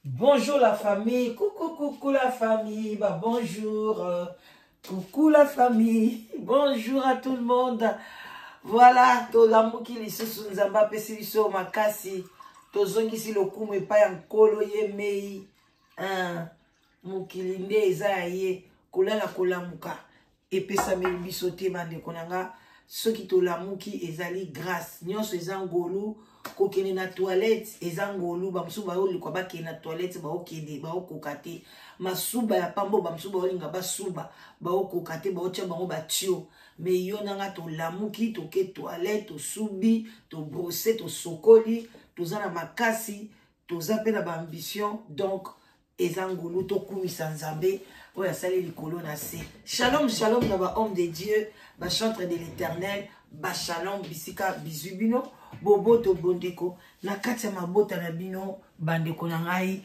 Bonjour la famille, coucou la famille, bah bonjour, coucou la famille, bonjour à tout le monde. Voilà, to l'amour qui les sous nzamba pesi biso makasi, to zongi si lokumu epa ya nkolo ye mei, mukili nde eza ye, kolala kolamuka, epesa meli biso te bande konanga, soki to lamuki ezali grâce, nyonso eza ngolu, kokene na toilette eza ngolu, bamsuba yo likwa bakene na toilette ba okende ba okokate, masuba ya pambo bamsuba yo linga basuba ba okokate ba otia bango batio. Mais yo nanga to lamuki to ke toilette to subi to brosser to sokoli to zana makasi to zape na ba ambition, donc ezangulu to kumisa nzambe oya sali likolo na se. Shalom shalom na ba homme de Dieu, ba chantre de l'Éternel, ba shalom bisika bizubino bobo to bondeko na kati ya mabota na bino bandeko na ngai.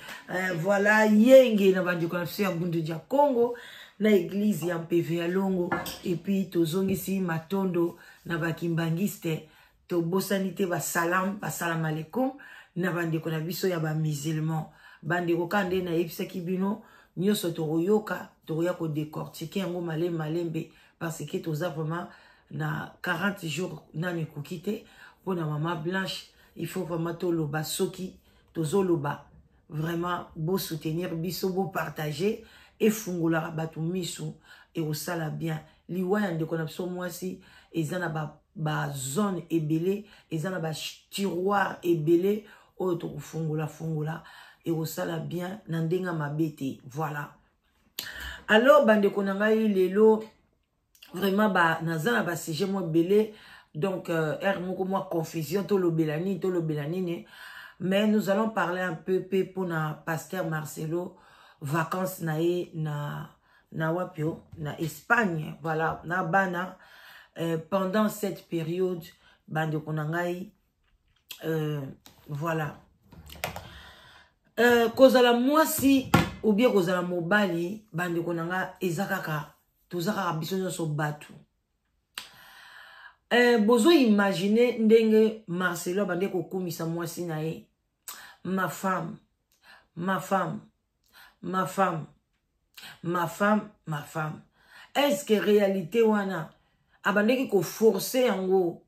Voilà yenge na bandeko na ya Bundu dia Congo na église ya MPV ya Longo, et puis tozongisi matondo na bakimbangiste to bosanite ba salam alaikum na bandeko na biso ya ba musulman bandeko kande na yebisaki bino nyoso toroyoka toroya ko décortiquer yango malembe parce que toza vraiment na 40 jours nani kokite pour na maman Blanche. Il faut vraiment toloba soki tozoloba vraiment beau soutenir biso beau partager et fungula batu misu et osala bien liwa ya ndeko na biso mwasi ezana ba zone ebele ezana ba tiroir ebele oyo to fungula et osala bien na ndenga mabete. Voilà, alors bandeko na ngai lelo vraiment ba nazana ba sujet mo belé, donc moko moi confusion to lo belani, mais nous allons parler un peu pour na pasteur Marcelo vacances na wapio na Espagne. Voilà, na bana pendant cette période bande konangai voilà, kozala mwasi ou bien kozala mobali bande konanga ezakaka tozaka biso nyonso batu. Bozo imaginer ndenge Marcelo bande kokumisa mwasi na ye, ma femme. Est-ce que réalité wana abandeki ko forcer yango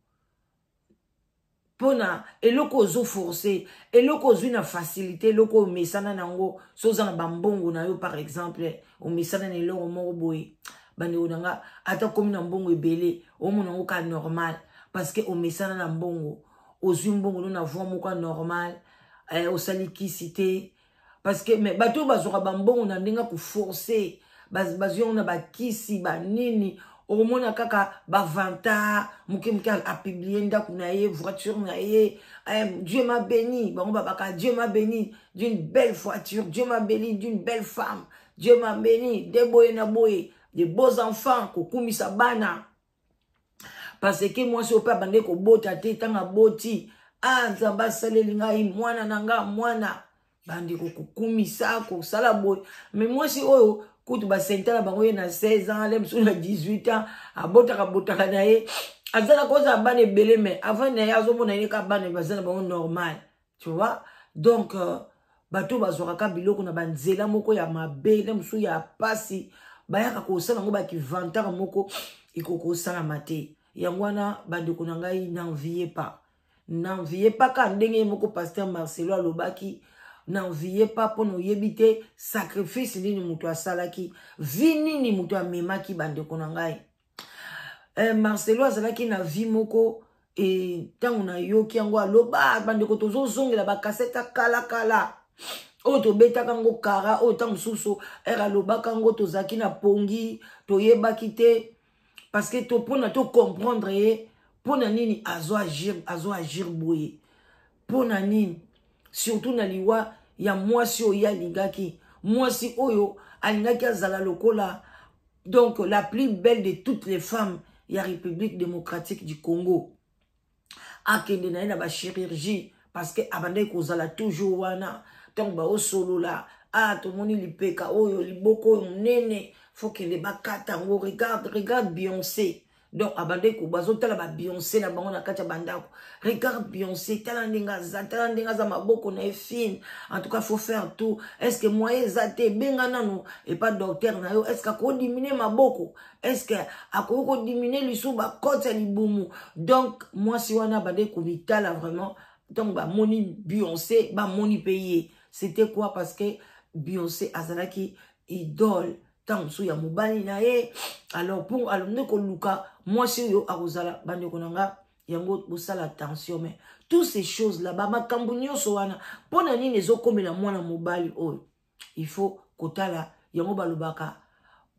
pona eloko zo forcer eloko zo na facilité eloko mesana nango soza na bambongo na yo, par exemple o mesana na eloko moko boye bande onanga ata komi na mbongo ebele o mona ngo ka normal parce que o mesana na mbongo ozwi mbongo na voix moko normal o salikisité parce que mais bato bazoka bambongo na ndenga ku forcer bazyo na bakisi banini omona kaka bavanta muke a publié ndaku na ye voiture na ye, Dieu m'a béni bango babaka Dieu m'a béni d'une belle voiture, Dieu m'a béni d'une belle femme, Dieu m'a béni de boye na boye de beaux enfants kokumisa bana parce que moi si opa bande ko bota te tanga boti nzamba saleli ngai mwana nanga mwana bande ko kukumisa ko sala boy. Mais moi si oyo kutu ba sentala bango ye na 16 ans lem sur na 18 ans botaka na ye azala koza bane belé, mais avant na yazo mona ye ka bane bazana bango normal, tu vois. Donc bato bazoraka biloko na banzela moko ya mabe na musu ya pasi bayaka ko sala ngo ba ki vantaka moko ikoko sala mate yangwana bande ko ngai n'enviez pas ka ndenge moko pasteur Marcelo alobaki n'enviez pas pour nous yebite sacrifice ni mutu asalaki vini ni mutu amemaki bande ko ngai. Marcelo azalaki na vie moko et tango na yoki yango aloba bande ko tozo zongela ba kaseta kala o to beta kango kara o tango suso era loba kango tozaki na pongi to yebaki te parce que to pona to comprendre pona nini azo agir boye pona nini surtout na liwa ya mwasi oyo alingaki mwasi oyo alingaki azala lokola donc la plus belle de toutes les femmes ya République démocratique du Congo akende na ba chirurgie parce que abandai kozala toujours wana donc ba osolola to moni lipeka oyo liboko oyo nene faut que les bakata ngo regarde Beyoncé Donc, abandé ko bazo tala ba Beyoncé na bango na kacha bandako. Regarde Beyoncé, tala ndenga za maboko na fine. En tout cas, faut faire tout. Est-ce que moi ezate benga nanu et pas docteur na yo? Est-ce qu'on diminuer maboko? Est-ce que ako diminuer lisu ba kota libumu? Donc, moi si wana bandé ko vitala vraiment. Donc, ba moni Beyoncé, ba moni payé. C'était quoi? Parce que Beyoncé azalaki idole. Tant sou ya mobali na ye. Alors pour alumne ko luka moi si yo akuzala bande konanga yango bosala attention mais toutes ces choses là ba makambo nyonso wana pona nini ezokomela mwana mobali oyo il faut kotala yango balobaka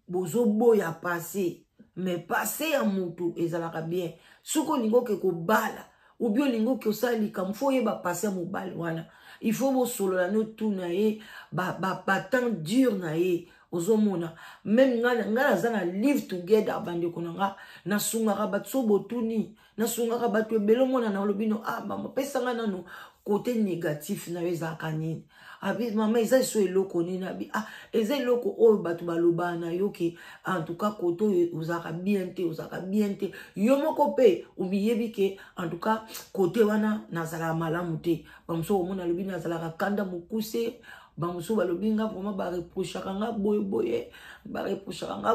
bozo boya passé mais passé ya mutu ezalaka bien suko lingo ke ko bala ou bien lingo ke osali kam fo ye ba passé mobali wana il faut bo solo la no tout na ye ba temps dur na ye ozomona même ngana zana live together bande konanga na sungaka batso botuni na sungaka bato ebelo mona na lobino mama pesa ngana no côté négatif na weza kanini abi mama eza so eloko ni na bi eza eloko oyo bato baloba na yoki en tout cas koto uzaka bien te yo moko pe ubiyebi ke en tout cas côté wana nazala malamu te bamso omona lobino nazala kanda mukuse bamuso balobinga vraiment ba reprochaka nga boye ba reprochaka nga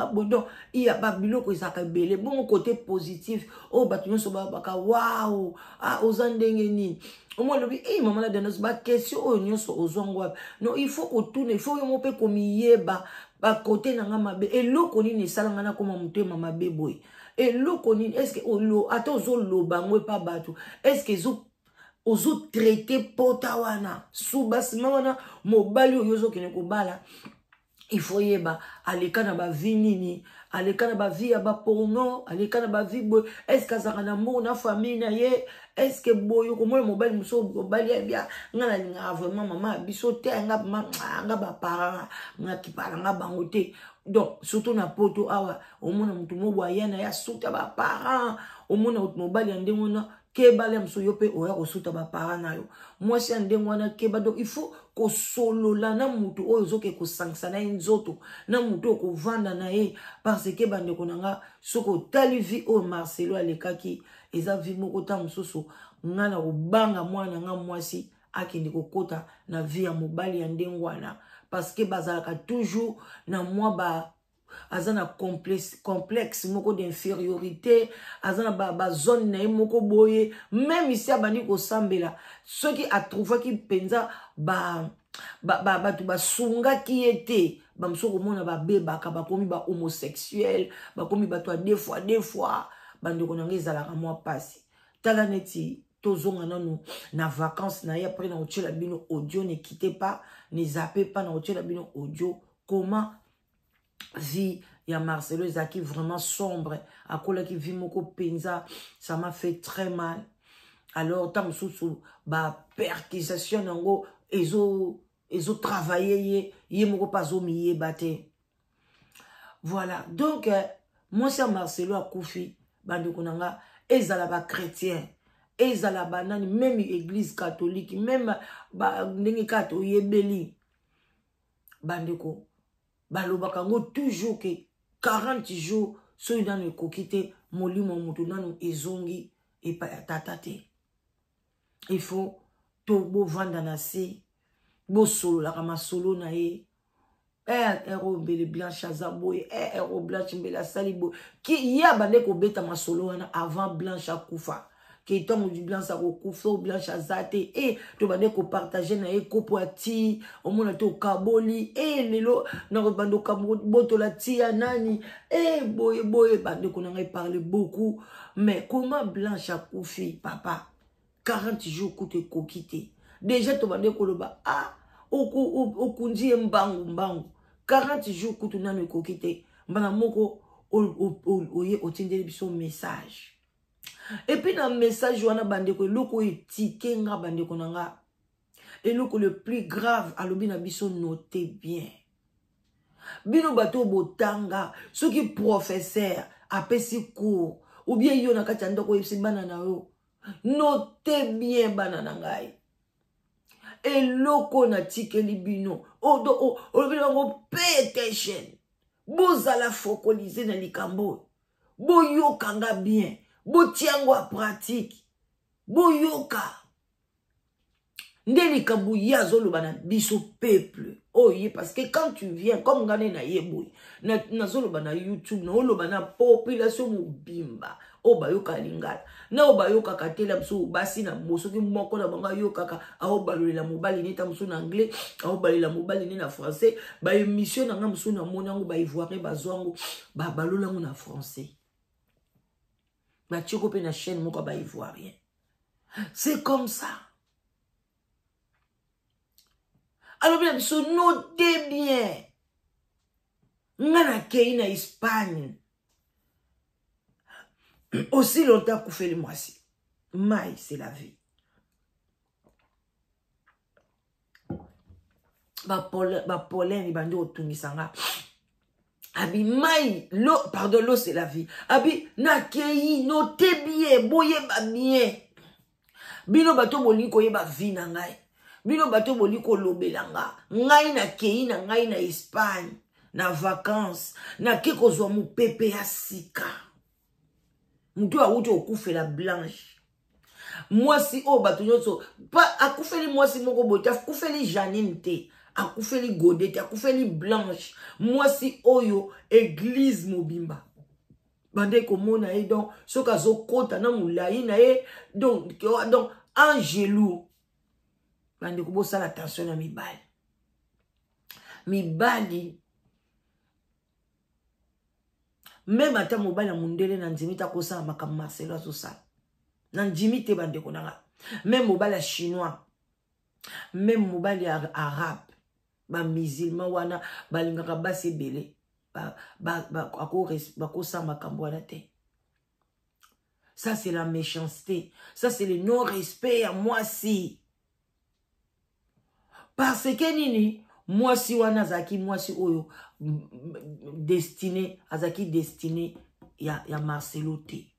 boye donc il y a pas biloko ezaka belé bon côté positif bato nyonso baka waouh ozandenge nini omo lobi maman la danos ba question nyonso ozongwa non il faut autourner il faut yo mope komiyeba ba côté nanga mabe eloko nini salanga na koma mutema mabe boye eloko nini est-ce que ata ozoloba ngwe pa bato est-ce que ozo traité potawana soubasima wana mobali oyozo kene kobala il faut yeba aleka na ba vie nini aleka na ba vie ya ba porno aleka na ba vie boy est-ce que ça na mo na famille na ye est-ce que boyo ko mo mobali muso mobali ya bien ngana linga vraiment mama biso te nga ba para nga kipala nga bangote donc surtout na poto awa omona mutu mobwa yana ya suta ba para omona mobali ya ndengona keba le mso yope oya kosuta ba para na yo moi si andengwana keba donc il faut ko solola na mutu oyo zoke ko sangsana nzoto na mutu ko vanda na ye parce que bande konanga soko tali vi o Marcelo alekaki eza vi moko ta mususu ngana obanga mwana nga mwasi akindi kokota na vie ya mobali ya ndengwana parce que bazalaka toujours na moi ba azana complexe moko d'infériorité azana ba zone na moko boye même ici abandi ko sambela ceux qui a trouvé qui penza ba sunga qui était ba msoko mona ba beba ka ba komi ba homosexuel ba komi ba toi deux fois bande konanga ezalaka moi pasi tala neti tozonga nanu na vacances na ya après na otchela bino audio ne quittez pas ne zappez pas na otchela bino audio comment vie ya Marcelo ezaki vraiment sombre akola ki vie moko penza ça m'a fait très mal alors tant sous ba perquisition nango ezo travailler ye moko pazo miye baté voilà donc moi c'est Marcelo akufi bande konanga ezala ba chrétien ezala banani même église catholique même ba ndenge kato yebeli bande ko balobaka ngo toujours que 40 jours so nanu kokite molimo mutu nanu ezongi epa tatate il faut to bo vanda na se bo solo la kama solo na ye ero bele blanche azaboye ero blanche mbela salibo ki ya bande ko beta masolo wana avant blanche akufa qui tombe du blanc ça recouvre blanche azate et to bande ko partager na e kopo ati au mona to kaboli et lelo na bando kaboto la tia nani et boye bande ko na parler beaucoup mais comment blanche akufi papa 40 jours koute kokite déjà to bande ko loba okunji mbangu 40 jours koute nanu kokite mbana moko oye otindeli biso message. Et puis dans le message, wana bandeko eloko etike nga bandeko nanga. Eloko le plus grave alobi na biso notez bien. Bino bato botanga, ceux qui professeur apesi cours ou bien yo na kati ndoko yebisi bana na yo. Notez bien bana na ngai. Eloko na tikeli bino. Olobi ngo pay attention. Bozala focaliser na likambo. boyoka nga bien, botiango a pratique, boyoka. Ndeli kabuya zoloba na biso peuple. Oh ye, parce que quand tu viens, comme ngane na yeboui, na zoloba na YouTube, na oloba na population mobimba, o bayoka lingala. Na o bayoka katela mso basi na moso ki moko na banga yoka ka, a o balolela mobali neta mso na anglais, a o balolela mobali neta na français, ba émission na nga mso na monango ba ivoire bazwango, ba balolango na français. Ba tchoko pe na chaîne moko ba ivoirien. C'est comme ça. Alors bien, se notez bien. Ngana kei na Espagne. Aussi longtemps qu'on fait le mois-ci. Maï, c'est la vie. Ba pollen, bandi otungisanga. Abi maï, l'eau, pardon, l'eau c'est la vie. Abi na kei, notez bien, boye ba bien. Bino bato boli koye ba vie na ngai. Bino bato boli ko lobelanga. Ngai na kei na ngai na Espagne. Na vacances. Na ke kozwa mu pepe ya sika. Mtu wa uti okufe la blanche. Mwasi o bato nyoso. Pa akufeli mwasi moko bote. Akufeli Janine te. Akufeli Godete. Akufeli blanche. Mwasi oyo église mobimba. Bande komona e donc. Soka zo kota na moulayi na e. Donc angelou. Bande kubo sa la attention na mibali. Mibali. Même ata mobali na mundele na njimita kosa makam Marcelo azosa. Na njimite bande konanga. Même mobali chinois. Même mobali arabe. Ba musulman wana balingaka basi belé. Bakosa makambo wana te. Ça c'est la méchanceté. Ça c'est le non-respect à moi si. Parce que nini, moi si wana zaki, moi si oyo, destiné, azaki destiné, ya Marcelo te.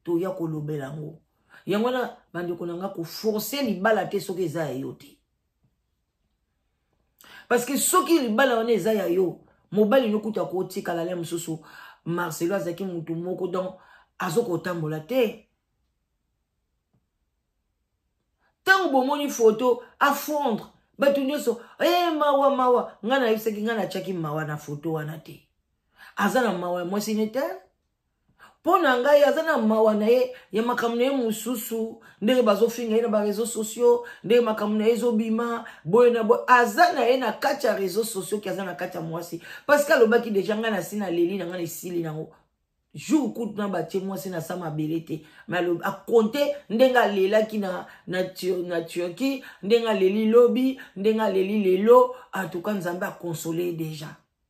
To ya kolobelango. Yangwana, bande konanga ko forcer li bala te soki eza ya yo te. Parce que soki li bala wana eza ya yo, mobali nokuta ko tika la lem soso, Marcelo azaki mutu moko donc, azoko tambola te. Tango bomoni photo, à fondre. Batu nyoso, mawa, ngana yiseki ngana chaki mawa na photo wana te. Azana mawa mwasi nete. Pona ngai azana mawa na ye, ya makamune mususu, ndenge bazo finga ye na ba réseaux sociaux, ndenge makamune ye zo bima, boye na boye, azana ye na kacha réseaux sociaux ki azana kacha mwasi. Parce que alobaki deja ngana sina leli na ngana isili nango. Jour coup na batie moi c'est na sama belete mais a compter ndenga lela ki na Turquie ndenga leli lobby ndenga leli lelo en tout cas nzambe a consolé déjà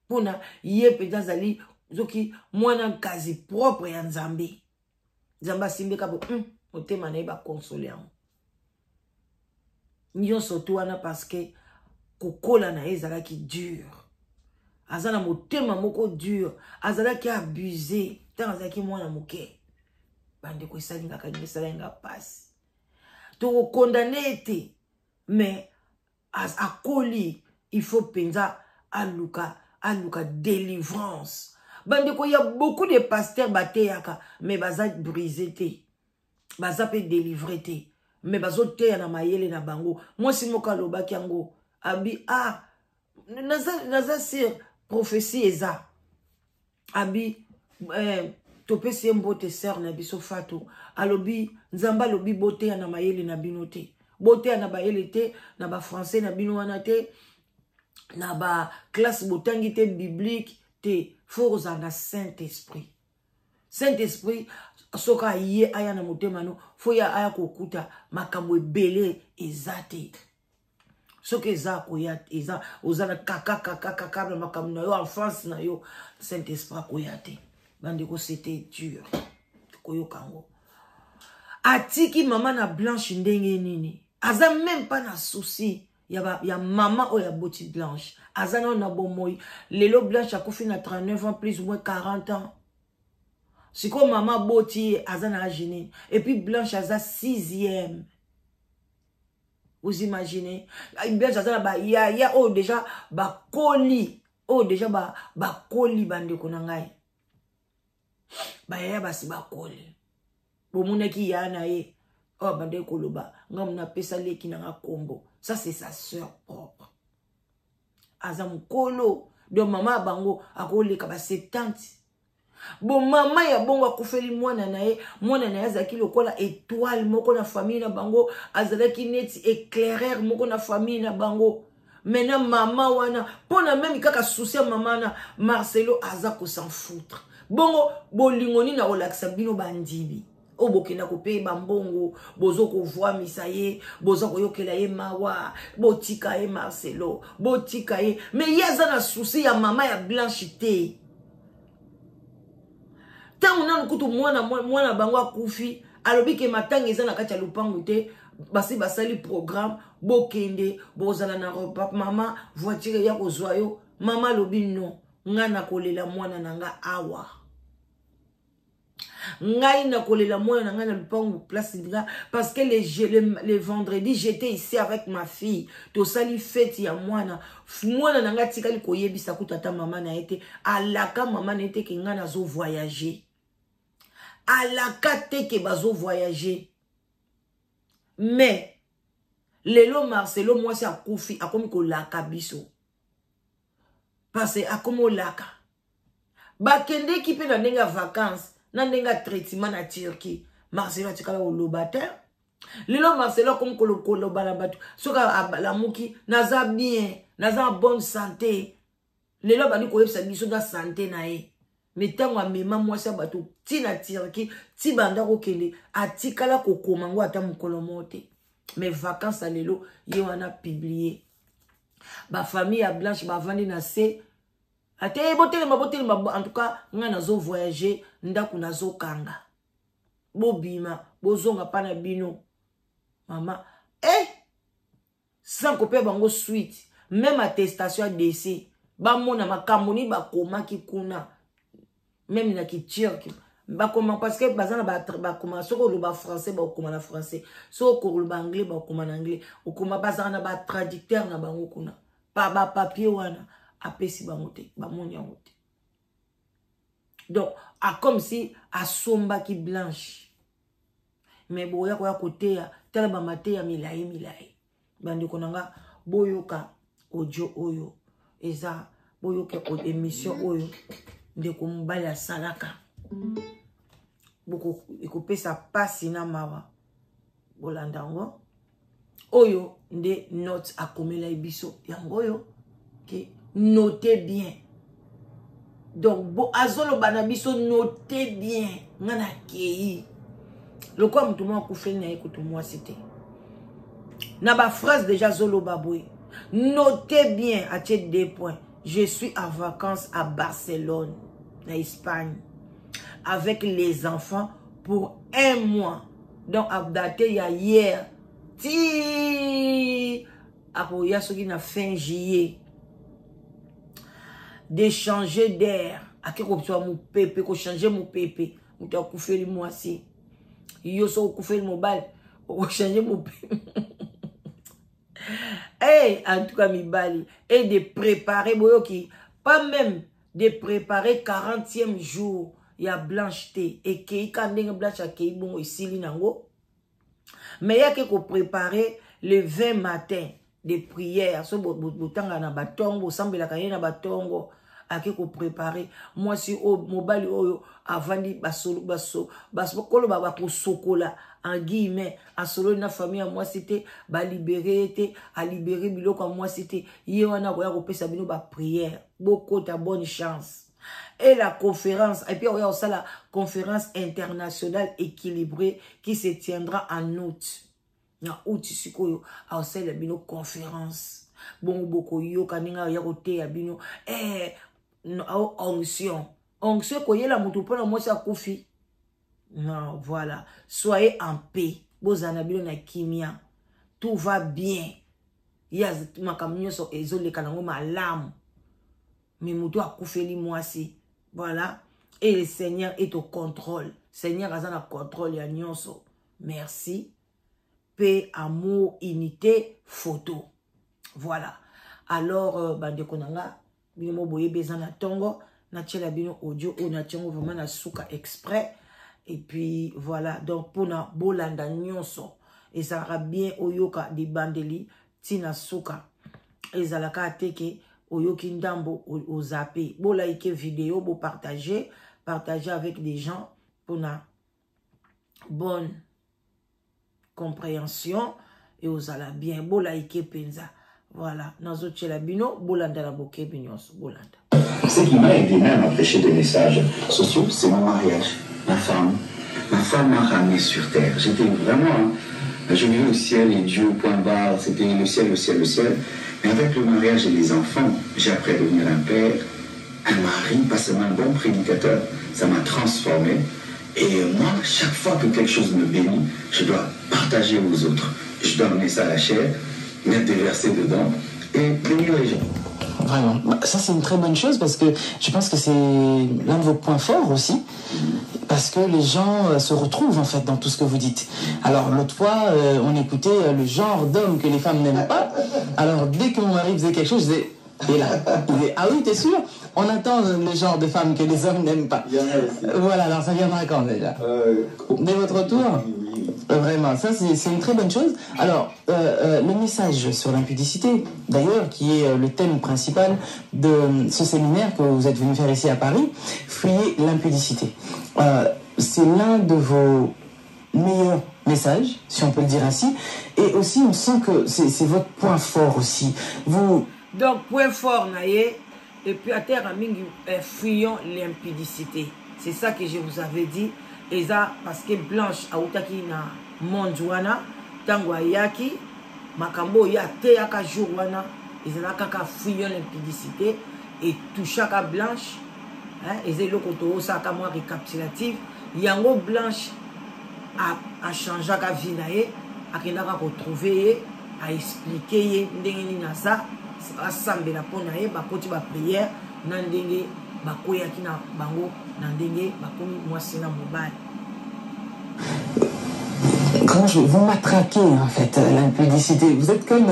pona ye peza zali zoki mwana kazi propre ya nzambe nzamba simbeka bo otema na ba consoler an nyo surtout wana parce que kokola na ezala ki dur azana motema moko dur azala ki abusé azaki mwana moke bande ko salinga kanisa lenga passe to condamner te mais akoli il faut penza aluka délivrance bande ko ya beaucoup de pasteurs bateyaka mais baza brisé te baza pe délivré te mais bazo te na mayele na bango moi si moka lobaki yango abi naza sur prophétie eza abi topé si mbote sœur na biso fatou alobi nzamba lobi bote na mayele na binote bote na bayele te na ba français na bino wana te na ba classe botangi te biblique te forza na Saint-Esprit soka ye aya na motema no fo ya aya kokuta makambo ebele ezate soki eza koya eza ozana kaka na makambo na yo enfance na yo Saint-Esprit koya te bandeko c'était dur koyokango atiki mama na Blanche ndenge nini aza même pas na souci ya mama o ya boti Blanche aza na bomoi lelo Blanche akufi na 39 ans plus ou moins 40 ans siko mama boti aza na agene et puis Blanche aza 6e. Vous imaginez Blanche aza na ba ya o déjà ba koli o déjà ba koli bandeko na ngai Baya basi bakole. Bomonaki ya na ye. Oh bande koloba. Nga muna pesa leki na nga kombo. Ça c'est sa sœur propre. Azam kolo. Donc maman bango akole kaba 70. Bon maman ya bongo akufeli mwana na ye azaki lokola étoile moko na famille na bango azalaki neti éclaireur moko na famille na bango. Maintenant maman wana pona même kaka souci maman na Marcelo aza ko s'en foutre. Bongo bolingoni na olakisa bino bandibi. Obokena ko pe bambongo bozo ko voa misaye bozo ko yokela ye mawa botika ye Marcelo botika ye mais yaza na souci ya maman ya Blanchité. Tant on a kutu mwana bango akufi alobi ke matanga eza na kati ya lupangu te basi basali programme bokende bozala na repas mama voiture ya kozwa yo mama lobi non nga na kolela mwana nanga awa ngai na kolela mwana nanga na lupangu place nga parce que les vendredis j'étais ici avec ma fille to sali fête ya mwana nanga tikali koyebisa kutata mama na ete alaka mama na ete ke nga na zo voyager alaka te ke bazo voyager. Mais lelo Marcelo moi c'est akufi akomi ko laka biso parce que akomo laka bakende ki pe na ndenga vacances na ndenga traitement na Turquie Marcelo atikala olobate lelo Marcelo comme kolo bala batu soka la muki naza bien naza bonne santé lelo bani ko yebisa biso na santé na ye. Mais tant que mema moi ça bato ti na Turquie ti banda ko kende atikala ko komango ata mukolo mote. Mes vacances à lelo ye wana publié ba famille à Blanche ba vandi na se ate botelema en tout cas nga nazo voyager ndaku nazo kanga bobima bozonga pana bino mama sans copier bango suite même attestation à décès ba mona makamoni ba koma ki kuna même na ki Turquie ba comment parce que bazana ba comment soko le ba français ba comment na français soko le ba anglais ba comment na anglais o comment bazana ba traducteur na bango kuna pa ba papier wana apesi bango te ba monya ngote donc a comme si a somba ki Blanche mais boya ko ya côté ya tala ba maté ya milai bandi konanga boyoka audio oyo eza boyoka émission oyo ndeko mbali ya salaka boko ekopesa pasi na mawa bolandango oyo nde note akomela biso yango oyo ke notez bien donc bo azolo bana biso notez bien ngana kei lokwa mtu mwa kufeli na ekutu mwa cité na ba phrase déjà zolo baboy notez bien à titre 2 points. Je suis en vacances à Barcelone, en Espagne, avec les enfants pour 1 mois. Donc, à dater il y a hier, après il y a fin juillet, d'échanger d'air. À quel moment tu vas mon pépé, qu'on change mon pépé, ou tu as coupé le mois ci, yo so coupé le mobile, ou changer mon pépé. Et en tout cas, mi bali. Et de préparer, boyoki, pas même de préparer 40e jour, il y a Blancheté. Et qui quand on blanche à qui bon ici linango. Mais il y a que préparer le 20 matin de prière. So botanga na batongo, sambela kanye na batongo. Ake ko préparer moi si au mobile oyo avandi basolo kolo baba ko sokola en guillemets a solo na famille moi c'était ba libérer te a libérer biloko moi c'était ye wana ko ya ko pesa bino ba prière beaucoup ta bonne chance et la conférence et puis on a la conférence internationale équilibrée qui se tiendra en août na août sikoyo a la bino conférence bon boko yo kaninga ya ko te ya bino onction koyela mutu pona moi ça kofi non voilà soyez en paix bozana bilo na kimia tout va bien ya makamnyo so ezole kanango malamu mais mutu akufeli moi si voilà et le Seigneur est au contrôle. Seigneur azana contrôle ya nyonso. Merci, paix, amour, unité, photo. Voilà. Alors bande konanga bino boye bezana tongo na tchela bino audio on a tchango vraiment na suka exprès et puis voilà donc pour na bolanda nyonso et ça sera bien oyoka di bandeli tina suka ezalaka teke oyoki ndambo o zappé bo like vidéo bo partager avec des gens pour na bonne compréhension et ozala bien bo like penza voilà nazo tchela bino bolanda la boke binyos bolanda. Ce qui m'a aidé même à prêcher des messages sociaux, c'est mon mariage. Ma femme m'a ramené sur terre. J'étais vraiment, je vivais au ciel et Dieu, point barre, c'était le ciel, le ciel, le ciel. Mais avec le mariage et les enfants, j'ai appris à devenir un père, un mari, pas seulement un bon prédicateur. Ça m'a transformé. Et moi, chaque fois que quelque chose me bénit, je dois partager aux autres. Je dois amener ça à la chair, mettre des versets dedans et bénir les gens. Vraiment. Ça, c'est une très bonne chose parce que je pense que c'est l'un de vos points forts aussi. Parce que les gens se retrouvent en fait dans tout ce que vous dites. Alors l'autre fois, on écoutait le genre d'homme que les femmes n'aiment pas. Alors dès que mon mari faisait quelque chose, je disais, et là, il disait, ah oui, t'es sûr? On attend le genre de femmes que les hommes n'aiment pas. Voilà, alors ça viendra quand déjà? Dès votre tour? Vraiment, ça c'est une très bonne chose. Alors, le message sur l'impudicité, d'ailleurs, qui est le thème principal de ce séminaire que vous êtes venu faire ici à Paris, Fuyez l'impudicité. C'est l'un de vos meilleurs messages, si on peut le dire ainsi, et aussi on sent que c'est votre point fort aussi. Vous... Donc, point fort, naïe, et puis à terre, fuyons l'impudicité. C'est ça que je vous avais dit. Et ça, parce que Blanche a outaki na mondwana, tango ayaki, makambo ya te yaka jour wana, ils ont kaka fuyons l'impudicité, et tout chaque Blanche, et c'est le koto ça ka moi récapitulatif, yango Blanche a changé ka vie nae, a kendaka retrouver, a expliquer ndenge ni na ça, assemble la pona ye, ba koti ba prière, na ndenge ba koyaki na bango. Quand vous matraquez en fait l'impudicité, vous êtes comme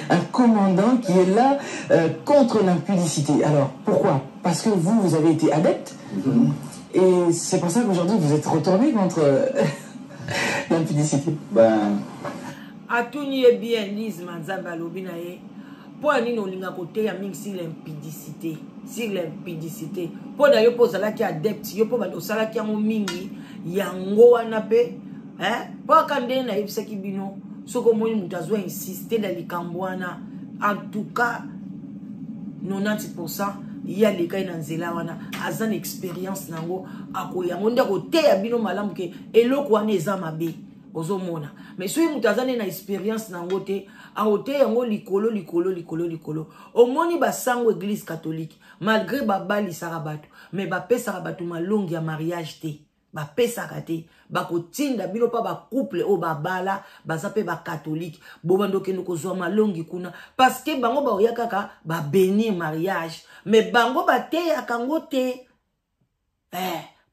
un commandant qui est là contre l'impudicité. Alors pourquoi? Parce que vous avez été adepte et c'est pour ça qu'aujourd'hui vous êtes retourné contre l'impudicité. Atuni est bien Lise Manzamba Lobinaye. Pour nous linga côté ya ming sur l'impudicité, pour d'ailleurs pour ça qui adepte yo pour ba sala qui mo mingi yango wana pe pour quand na yebisa ki bino soko moni mutazo insister dans likambwana en tout cas 90% ya les cas na nzela wana azan expérience nango akoyango ndako te ya bino malamu ke eloko wana eza mabe ozomona mais soki mutazane na expérience nango te aote yango likolo omoni basango église catholique malgré babali sarabatu mais bapesaka bato malongi ya mariage te bapesaka te bakotinda bino pa ba couple o babala baza pe ba catholique bobando kendo kozwa malongi kuna parce que bango baoya kaka ba bénir mariage mais bango bateyaka ngo te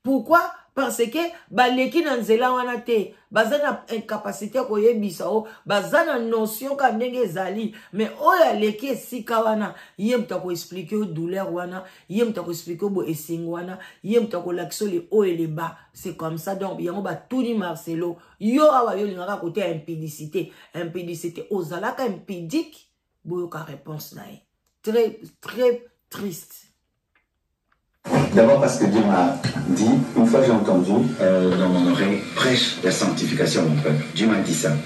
pourquoi? Parce que baleki na nzela wana te bazana incapacité ko yebisa o bazana notion ka ndenge ezali mais oya leki esika wana ye mtako expliquer douleur wana ye mtako expliquer bo esengo wana ye mtako lakso le haut et le bas c'est comme ça donc yango ba tuni Marcelo yo awa yo lingaka côté impudicité ozalaka impudique boyo ka réponse nae très triste. D'abord parce que Dieu m'a dit, une fois que j'ai entendu dans mon oreille, prêche la sanctification à mon peuple. Dieu m'a dit ça.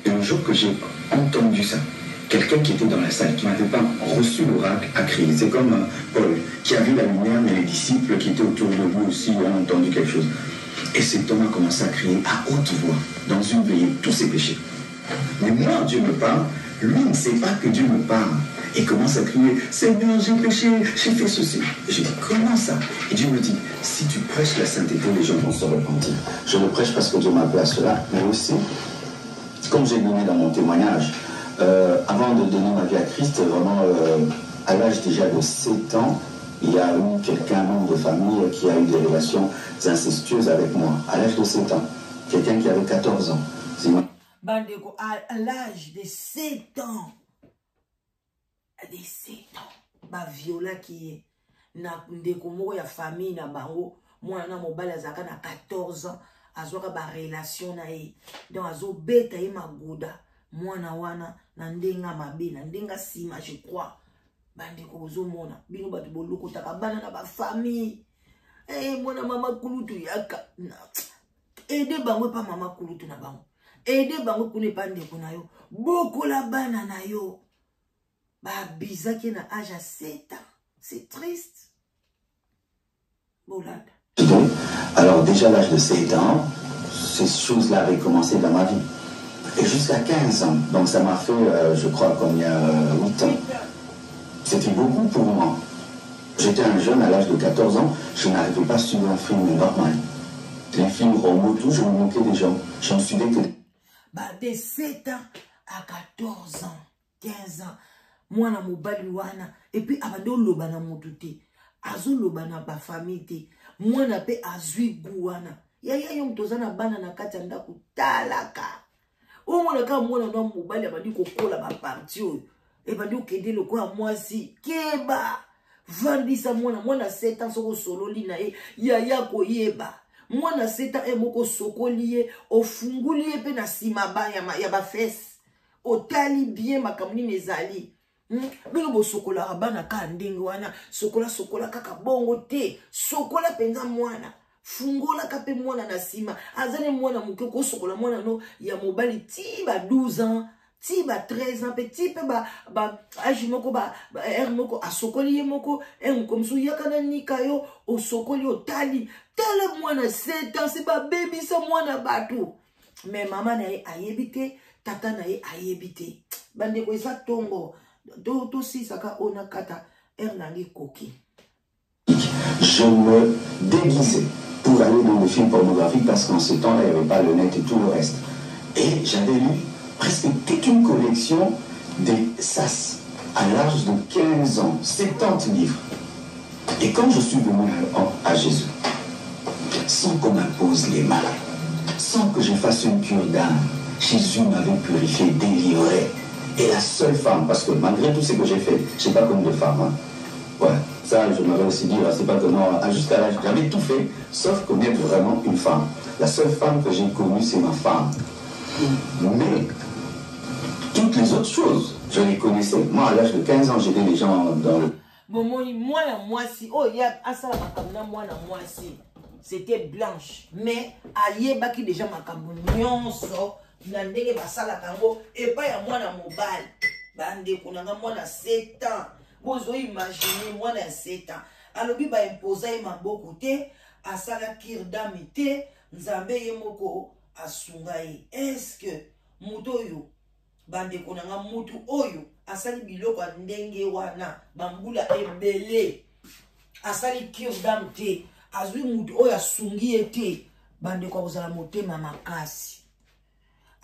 Et le jour que j'ai entendu ça, quelqu'un qui était dans la salle, qui n'avait pas reçu l'oracle, a crié. C'est comme Paul, qui a vu la lumière, mais les disciples qui étaient autour de lui aussi ont entendu quelque chose. Et cet homme a commencé à crier à haute voix, dans une veillée, tous ses péchés. Mais moi, Dieu me parle, lui ne sait pas que Dieu me parle. Et commence à crier, Seigneur, j'ai péché, j'ai fait ceci. Et je dis, comment ça? Et Dieu me dit, si tu prêches la sainteté, les gens vont se repentir. Je le prêche parce que Dieu m'a appelé à cela, mais aussi, comme j'ai donné dans mon témoignage, avant de donner ma vie à Christ, vraiment, à l'âge déjà de 7 ans, il y a eu quelqu'un, un membre de famille, qui a eu des relations incestueuses avec moi. À l'âge de 7 ans. Quelqu'un qui avait 14 ans. Bandeko, à l'âge de 7 ans. De 7 ans, bah viola qui est na ndeko moko ya famille na bango mwana mobali azaka na 14 ans azwaka ba relation na ye donc azobeta ye magoda mwana wana na ndenga mabe na ndenga sima je crois bandeko ozomona bino bato bolokotaka bana na ba famille mwana mama kulutu yaka aide bango pa mama kulutu na bango aide bango kuna pa ndeko na yo bokola bana na yo babizaki na âge à 7 ans. C'est triste. Bolade. Alors déjà à l'âge de 7 ans, ces choses-là avaient commencé dans ma vie. Et jusqu'à 15 ans, donc ça m'a fait, je crois, combien 8 ans. C'était beaucoup pour moi. J'étais un jeune à l'âge de 14 ans, je n'arrivais pas à suivre un film normal. Les films robots, tout, je me moquais des gens. Je ne suivais que... De 7 ans à 14 ans, 15 ans, moi na mobali wana, et puis abando loba na motuté, azo loba na ba famille te, moi na pe azui guana. Yaya yom tozana bana na kati anda kutalaka. O mwana ka mwana na mobali abandi kokola ba parti oyo. E bandi okende loko ya mwasi keba. Vandisa mwana 7 ans soko solo lina e yaya koyeba. Mwana 7 ans e moko sokoli ye ofunguli ye pe na sima ba ya ba fesse. Otali bien makamni nezali. Bino bo sokola bana ka ndenge wana sokola kaka bongo te sokola penza mwana fungola kape mwana na sima azane mwana muke ko sokola mwana no ya mobali ti ba 12 ans ti ba 13 ans petit pe ba âge moko ba moko asokoli ye moko komsu yakana nikayo o sokoli o tali tele mwana 7 ans c'est ba baby sa mwana batu mais maman na ye ayebite tata na ye ayebite bande ko esa tongo. Je me déguisais pour aller dans le film pornographique parce qu'en ce temps-là, il n'y avait pas le net et tout le reste. Et j'avais lu presque toute une collection des SAS à l'âge de 15 ans, 70 livres. Et quand je suis venu à Jésus, sans qu'on m'impose les mains, sans que je fasse une cure d'âme, Jésus m'avait purifié, délivré. Et la seule femme, parce que malgré tout ce que j'ai fait, je n'ai pas comme de femme. Hein. Ouais, ça je m'avais aussi dit, c'est pas que moi, jusqu'à l'âge, j'avais tout fait, sauf connaître vraiment une femme. La seule femme que j'ai connue, c'est ma femme. Mais toutes les autres choses, je les connaissais. Moi, à l'âge de 15 ans, j'aidais les gens dans le... Bon, moi, si, oh, il y a ça, moi, si, c'était blanche. Mais, aïe, baki déjà ma nyonso. Na ndenge basala kango epa ya mwana mobali bande kunanga mwana 7 ans bozo imaginer mwana ya 7 ans alobi ba imposa ye maboko te asala kirdami te nzambe ye moko asunga ye est-ce que muto oyo bande kunanga mutu oyo asali biloko ya ndenge wana bambula ebele asali kirdami te azwi mutu oyo asungi ye te bande kwa kozala motema makasi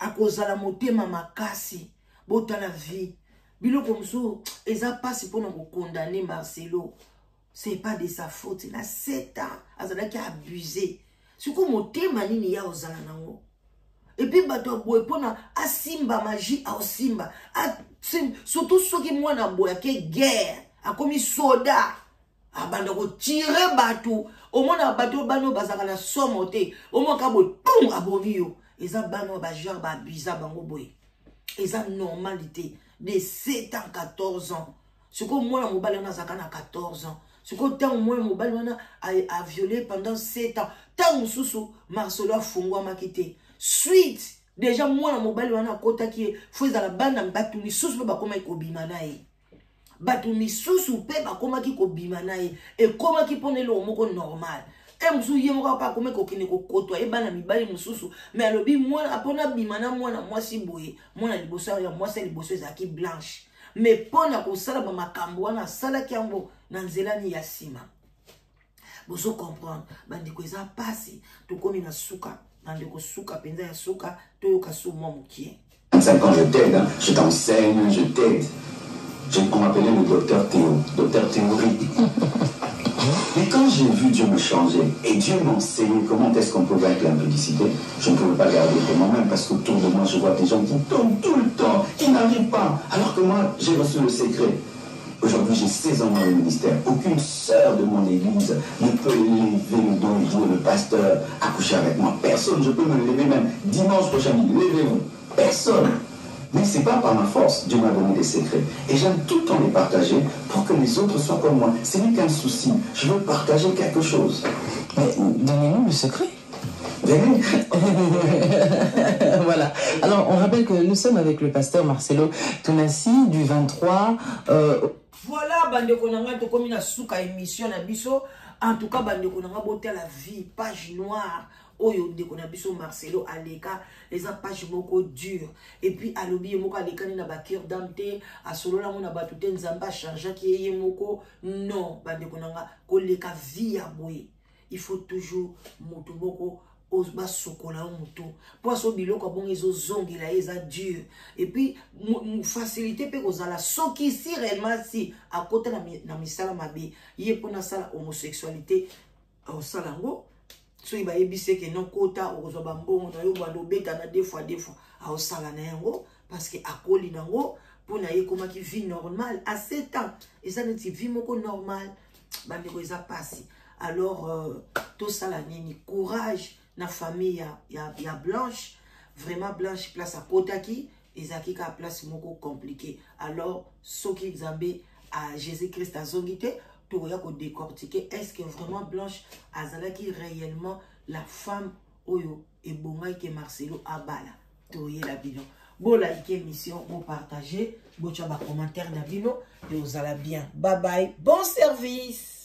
akozala motema makasi botala vie biloko mso eza pasi pona ko condamner Marcelo c'est pas de sa faute na 7 ans azalaki abusé siko motema nini ya ozala nango et puis bato boye pona asimba magie a osimba surtout soki mwana boya ke guerre akomi soda abanda ko tirer bato omona bato bano bazaka na somo te omoka boye pum abomio. Eza bano ba genre ba biza bango boy. Eza normalité de 7 ans 14 ans. Ce que moi mobali na zaka na 14 ans. Ce que tant moi mobali na a violé pendant 7 ans. Tant mususu Marcelo a fungwa makite. Suite déjà moi mobali na kota ki fouza la banda batu misusu ba koma ko bimana e. Batu misusu pe ba koma ki ko bimana e et koma ki pone lo moko normal. E musu ye moka pa kome kokine kokotwa e bana mibali mususu mais alobi mwana apona bimana mwana mwasi boye mwana liboso ya mwasi liboso ezaki blanche mais pona kosala ba makambo wana sala kiango na nzela ni ya sima bozo comprendre bandi ko eza pasi to komi na suka bandi ko suka penza ya suka to yoka su mo mukie. Quand je t'aide, hein, je t'enseigne, je t'aide. On m'appelait le docteur Théo, docteur théorie. Mais quand j'ai vu Dieu me changer et Dieu m'enseigner comment est-ce qu'on peut vaincre l'impudicité, je ne pouvais pas garder pour moi-même parce qu'autour de moi, je vois des gens qui tombent tout le temps, qui n'arrivent pas. Alors que moi, j'ai reçu le secret. Aujourd'hui, j'ai 16 ans dans le ministère. Aucune sœur de mon église ne peut lever le dos et jouer le pasteur, accoucher avec moi. Personne, je peux me lever même dimanche prochain. Levez-vous. Personne. Mais ce n'est pas par ma force. Dieu m'a donné des secrets. Et j'aime tout le temps les partager pour que les autres soient comme moi. Ce n'est qu'un souci. Je veux partager quelque chose. Mais donnez-nous le secret. Venez. Voilà. Alors, on rappelle que nous sommes avec le pasteur Marcelo Tounassi du 23... Voilà, bande konanga to komi na suka émission na biso. En tout cas, bande konanga bote la vie, page noire. Oyo de kona biso Marcelo Aleka, les page moko dur. Et puis alobi moko Aleka ni na bakir damte, a solo la mona batute nzamba changea ki ye moko. Non, bande konanga koleka vie ya boye. Il faut toujours moto moko osba sokola moto. Poisson biloko bon ezo zongi la eza dur. Et puis facilité pe kozala soki si réellement si à côté na misala mabe, yé pona sala homosexualité au salango. So iba ebise ke non kota ozo bambongo na yo bando beta na deux fois au sala na yango parce que akoli nango pona ye koma ki vie normale à 7 ans et ça ne ti vie moko normal bande ko eza passé. Alors tout ça la nini courage na famille ya Blanche, vraiment Blanche place à Kotaki, ezaki ka place moko compliqué. Alors soki Nzambe à Jésus-Christ a zongité, tout ya ko décortiquer est-ce que vraiment Blanche azalaki réellement la femme oyo et bonga ke Marcelo abala. Tout y la bino. Bon like émission, bon partager, bon tu as commentaire na bino et vous allez bien. Bye bye, bon service.